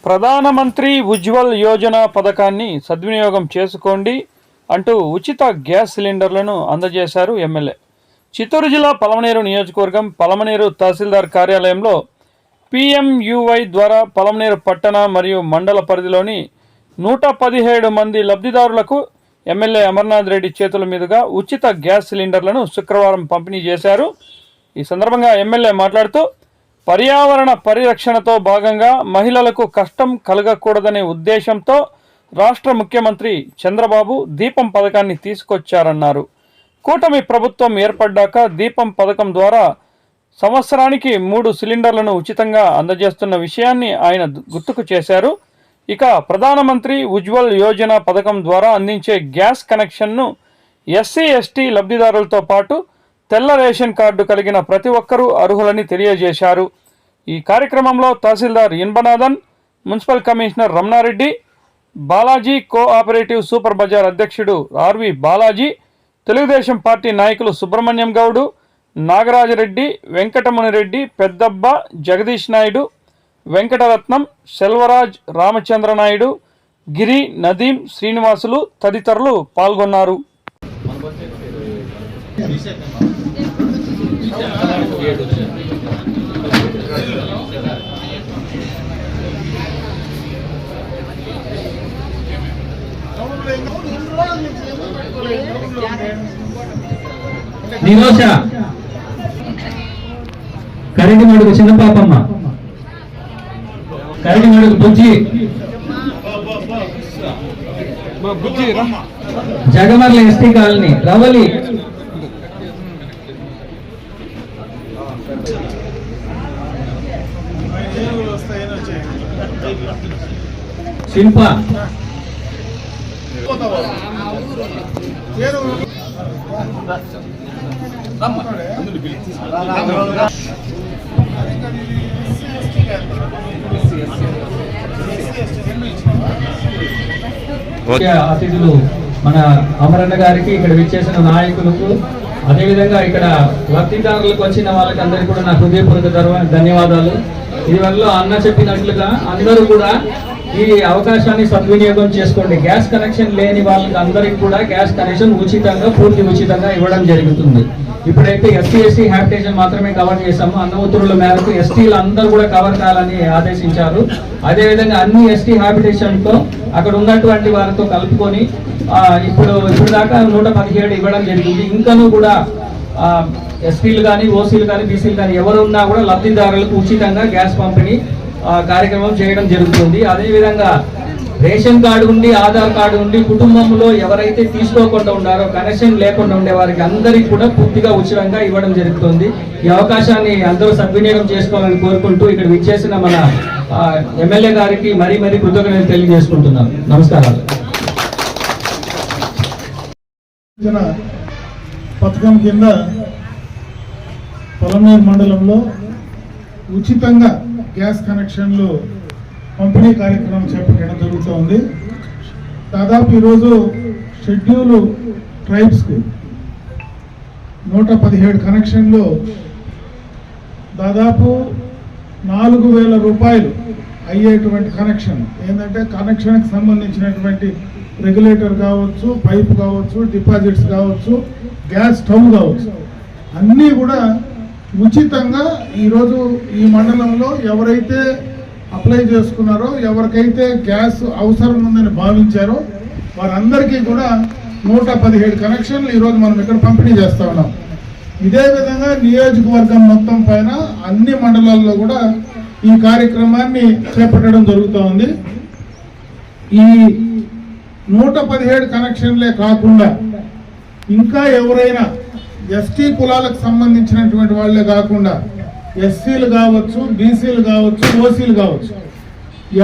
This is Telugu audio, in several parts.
ప్రధానమంత్రి ఉజ్వల్ యోజన పథకాన్ని సద్వినియోగం చేసుకోండి అంటూ ఉచిత గ్యాస్ సిలిండర్లను అందజేశారు ఎమ్మెల్యే. చిత్తూరు జిల్లా పలమనేరు నియోజకవర్గం పలమనేరు తహసీల్దార్ కార్యాలయంలో PMUY ద్వారా పలమనేరు పట్టణ మరియు మండల పరిధిలోని 117 మంది లబ్ధిదారులకు ఎమ్మెల్యే అమర్నాథ్ రెడ్డి చేతుల మీదుగా ఉచిత గ్యాస్ సిలిండర్లను శుక్రవారం పంపిణీ చేశారు. ఈ సందర్భంగా ఎమ్మెల్యే మాట్లాడుతూ పర్యావరణ పరిరక్షణతో భాగంగా మహిళలకు కష్టం కలగకూడదనే ఉద్దేశంతో రాష్ట్ర ముఖ్యమంత్రి చంద్రబాబు దీపం పథకాన్ని తీసుకొచ్చారన్నారు. కూటమి ప్రభుత్వం ఏర్పడ్డాక దీపం పథకం ద్వారా సంవత్సరానికి 3 సిలిండర్లను ఉచితంగా అందజేస్తున్న విషయాన్ని ఆయన గుర్తుకు చేశారు. ఇక ప్రధానమంత్రి ఉజ్వల్ యోజన పథకం ద్వారా అందించే గ్యాస్ కనెక్షన్ను SC/ST లబ్ధిదారులతో పాటు తెల్ల రేషన్ కార్డు కలిగిన ప్రతి ఒక్కరూ అర్హులని తెలియజేశారు. ఈ కార్యక్రమంలో తహసీల్దార్ ఇన్బనాథన్, municipal commissioner Ramanareddy, Balaji cooperative super Bazar అధ్యక్షుడు RV బాలాజీ, తెలుగుదేశం పార్టీ నాయకులు సుబ్రహ్మణ్యం గౌడు, నాగరాజరెడ్డి, వెంకటమునిరెడ్డి, పెద్దబ్బ, జగదీష్ నాయుడు, వెంకటరత్నం, సెల్వరాజ్, రామచంద్రనాయుడు, గిరి, నదీం, శ్రీనివాసులు తదితరులు పాల్గొన్నారు. నిరోష కరటిమడుగు చిన్న పాపమ్మ, కరటిమడుగు బుజ్జి, జగమర్ల ST కాలనీ, రవలి, శిల్ప, అతిథులు మన అమరన్న గారికి, ఇక్కడ విచ్చేసిన నాయకులకు, అదేవిధంగా ఇక్కడ లబ్ధిదారులకు వచ్చిన వాళ్ళకి అందరికీ కూడా నా హృదయపూర్వక ధన్యవాదాలు. ఇదివరలో అన్న చెప్పినట్లుగా అందరూ కూడా ఈ అవకాశాన్ని సద్వినియోగం చేసుకోండి. గ్యాస్ కనెక్షన్ లేని వాళ్ళకి అందరికీ కూడా గ్యాస్ కనెక్షన్ ఉచితంగా, పూర్తి ఉచితంగా ఇవ్వడం జరుగుతుంది. ఇప్పుడైతే SC/ST హ్యాబిటేషన్ మాత్రమే కవర్ చేశాము. అన్న ఉత్తర్వుల మేరకు STలు అందరూ కూడా కవర్ కావాలని ఆదేశించారు. అదేవిధంగా అన్ని ST హ్యాబిటేషన్తో అక్కడ ఉన్నటువంటి వారితో కలుపుకొని ఇప్పుడు దాకా 117 ఇవ్వడం జరిగింది. ఇంకనూ కూడా STలు కానీ, OCలు కానీ, BCలు కానీ ఎవరున్నా కూడా లబ్ధిదారులకు ఉచితంగా గ్యాస్ పంపిణీ కార్యక్రమం చేయడం జరుగుతుంది. అదేవిధంగా రేషన్ కార్డు ఉండి, ఆధార్ కార్డు ఉండి కుటుంబంలో ఎవరైతే తీసుకోకుండా ఉన్నారో, కనెక్షన్ లేకుండా ఉండే వారికి అందరికీ కూడా పూర్తిగా ఉచితంగా ఇవ్వడం జరుగుతుంది. ఈ అవకాశాన్ని అందరూ సద్వినియోగం చేసుకోవాలని కోరుకుంటూ ఇక్కడ విచ్చేసిన మన ఎమ్మెల్యే గారికి మరీ కృతజ్ఞతలు తెలియజేసుకుంటున్నాను. నమస్కారాలు. పథకం కింద పలమనేరు మండలంలో ఉచితంగా గ్యాస్ కనెక్షన్లు పంపిణీ కార్యక్రమం చేపట్టడం జరుగుతూ ఉంది. దాదాపు ఈరోజు షెడ్యూల్ ట్రైబ్స్కి 117 కనెక్షన్లు, దాదాపు 4,000 రూపాయలు అయ్యేటువంటి కనెక్షన్. ఏంటంటే కనెక్షన్కి సంబంధించినటువంటి రెగ్యులేటర్ కావచ్చు, పైప్ కావచ్చు, డిపాజిట్స్ కావచ్చు, గ్యాస్ స్టవ్ కావచ్చు, అన్నీ కూడా ఉచితంగా ఈరోజు ఈ మండలంలో ఎవరైతే అప్లై చేసుకున్నారో, ఎవరికైతే గ్యాస్ అవసరం ఉందని భావించారో వారందరికీ కూడా 117 కనెక్షన్లు ఈరోజు మనం ఇక్కడ పంపిణీ చేస్తా ఉన్నాం. ఇదే విధంగా నియోజకవర్గం మొత్తం పైన అన్ని మండలాల్లో కూడా ఈ కార్యక్రమాన్ని చేపట్టడం జరుగుతూ ఉంది. ఈ 117 కనెక్షన్లే కాకుండా ఇంకా ఎవరైనా ST కులాలకు సంబంధించినటువంటి వాళ్ళే కాకుండా SCలు కావచ్చు, BCలు కావచ్చు, OCలు కావచ్చు,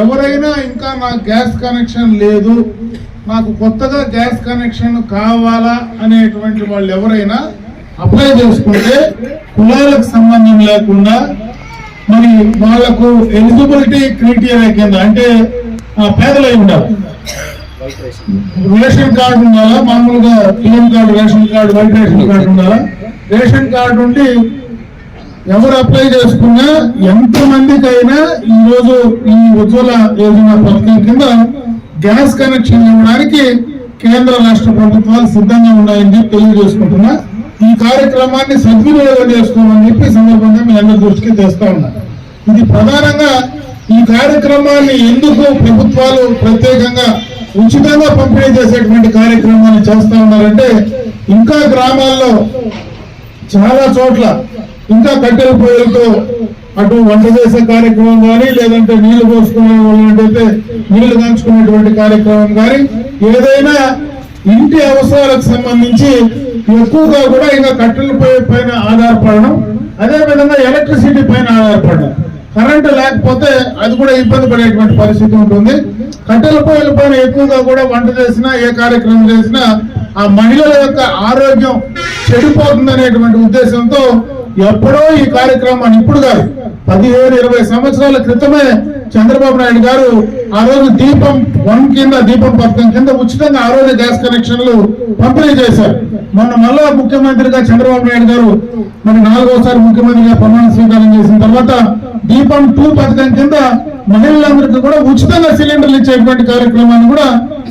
ఎవరైనా ఇంకా నాకు గ్యాస్ కనెక్షన్ లేదు, నాకు కొత్తగా గ్యాస్ కనెక్షన్ కావాలా అనేటువంటి వాళ్ళు ఎవరైనా అప్లై చేసుకుంటే కులాలకు సంబంధం లేకుండా మరి వాళ్లకు ఎలిజిబిలిటీ క్రైటీరియా కింద, అంటే పేదలై ఉండాలి, రేషన్ కార్డు ఉండాలా, మామూలుగా PM card, ration card, white ration card ఉండాలా, రేషన్ కార్డు ఉండి ఎవరు అప్లై చేసుకున్నా ఎంతమందికైనా ఈరోజు ఈ ఉజ్వల యోజన పథకం కింద గ్యాస్ కనెక్షన్ ఇవ్వడానికి కేంద్ర రాష్ట్ర ప్రభుత్వాలు సిద్ధంగా ఉన్నాయని చెప్పి తెలియజేసుకుంటున్నా. ఈ కార్యక్రమాన్ని సద్వినియోగం చేసుకోమని చెప్పి సందర్భంగా మీ అందరి దృష్టికి తెస్తా ఉన్నా. ఇది ప్రధానంగా ఈ కార్యక్రమాన్ని ఎందుకు ప్రభుత్వాలు ప్రత్యేకంగా ఉచితంగా పంపిణీ చేసేటువంటి కార్యక్రమాన్ని చేస్తా ఉన్నారంటే, ఇంకా గ్రామాల్లో చాలా చోట్ల ఇంకా కట్టెల పొయ్యలతో అటు వంట చేసే కార్యక్రమం కానీ, లేదంటే నీళ్లు పోసుకునే వాళ్ళంటే నీళ్లు కాంచుకునేటువంటి కార్యక్రమం కానీ, ఏదైనా ఇంటి అవసరాలకు సంబంధించి ఎక్కువగా కూడా ఇంకా కట్టెల పొయ్యి పైన ఆధారపడడం, అదే విధంగా ఎలక్ట్రిసిటీ పైన ఆధారపడడం. కరెంటు లేకపోతే అది కూడా ఇబ్బంది పడేటువంటి పరిస్థితి ఉంటుంది. కట్టెల పొయ్యిల పైన ఎక్కువగా కూడా వంట చేసినా, ఏ కార్యక్రమం చేసినా ఆ మహిళల యొక్క ఆరోగ్యం చెడిపోతుందనేటువంటి ఉద్దేశంతో ఎప్పుడో ఈ కార్యక్రమాన్ని, ఇప్పుడు కాదు 15-20 సంవత్సరాల క్రితమే చంద్రబాబు నాయుడు గారు ఆ రోజు దీపం 1 కింద, దీపం పథకం కింద ఉచితంగా ఆ రోజు గ్యాస్ కనెక్షన్లు పంపిణీ చేశారు. మొన్న మళ్ళా ముఖ్యమంత్రిగా చంద్రబాబు నాయుడు గారు మరి 4వసారి ముఖ్యమంత్రిగా ప్రమాణ స్వీకారం చేసిన తర్వాత దీపం 2 పథకం కింద మహిళలందరికీ కూడా ఉచితంగా సిలిండర్లు ఇచ్చేటువంటి కార్యక్రమాన్ని కూడా,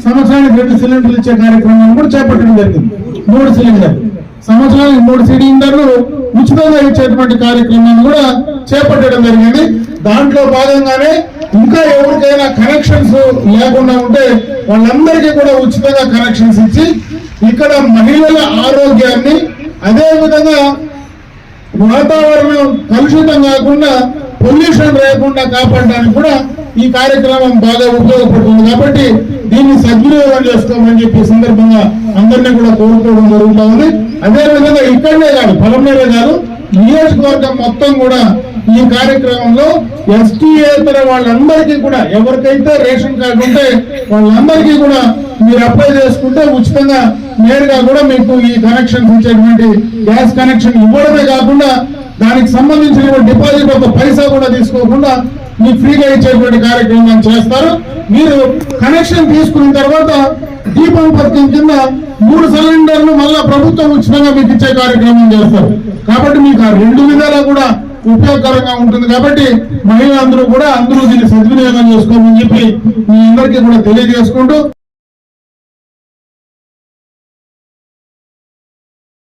సంవత్సరానికి 2 సిలిండర్లు ఇచ్చే కార్యక్రమాన్ని కూడా చేపట్టడం జరిగింది. 3 సిలిండర్ సంవత్సరానికి 3 సిలిండర్లు ఉచితంగా ఇచ్చేటువంటి కార్యక్రమాన్ని కూడా చేపట్టడం జరిగింది. దాంట్లో భాగంగానే ఇంకా ఎవరికైనా కనెక్షన్స్ లేకుండా ఉంటే వాళ్ళందరికీ కూడా ఉచితంగా కనెక్షన్స్ ఇచ్చి ఇక్కడ మహిళల ఆరోగ్యాన్ని, అదే విధంగా వాతావరణం కలుషితం కాకుండా, పొల్యూషన్ లేకుండా కాపాడడానికి కూడా ఈ కార్యక్రమం బాగా ఉపయోగపడుతుంది. కాబట్టి దీన్ని సద్వినియోగం చేసుకోమని చెప్పి సందర్భంగా అందరినీ కూడా కోరుకోవడం జరుగుతూ ఉంది. అదే విధంగా ఇక్కడనే కాదు, పొలంలోనే కాదు, నియోజకవర్గం మొత్తం కూడా ఈ కార్యక్రమంలో ఎస్టీఏతర వాళ్ళందరికీ కూడా, ఎవరికైతే రేషన్ కార్డు ఉంటే వాళ్ళందరికీ కూడా మీరు అప్లై చేసుకుంటే ఉచితంగా నేరుగా కూడా మీకు ఈ కనెక్షన్స్ ఇచ్చేటువంటి గ్యాస్ కనెక్షన్ ఇవ్వడమే కాకుండా దానికి సంబంధించిన డిపాజిట్ ఒక పైసా కూడా తీసుకోకుండా మీకు ఫ్రీగా ఇచ్చేటువంటి కార్యక్రమాన్ని చేస్తారు. మీరు కనెక్షన్ తీసుకున్న తర్వాత దీపం పథకం కింద 3 సిలిండర్లు మళ్ళా ప్రభుత్వం ఉచితంగా మీకు ఇచ్చే కార్యక్రమం చేస్తారు. కాబట్టి మీకు ఆ 2 విధాలా కూడా ఉపయోగకరంగా ఉంటుంది. కాబట్టి మహిళలందరూ కూడా అందరూ దీన్ని సద్వినియోగం చేసుకోమని చెప్పి మీ అందరికీ కూడా తెలియజేసుకుంటూ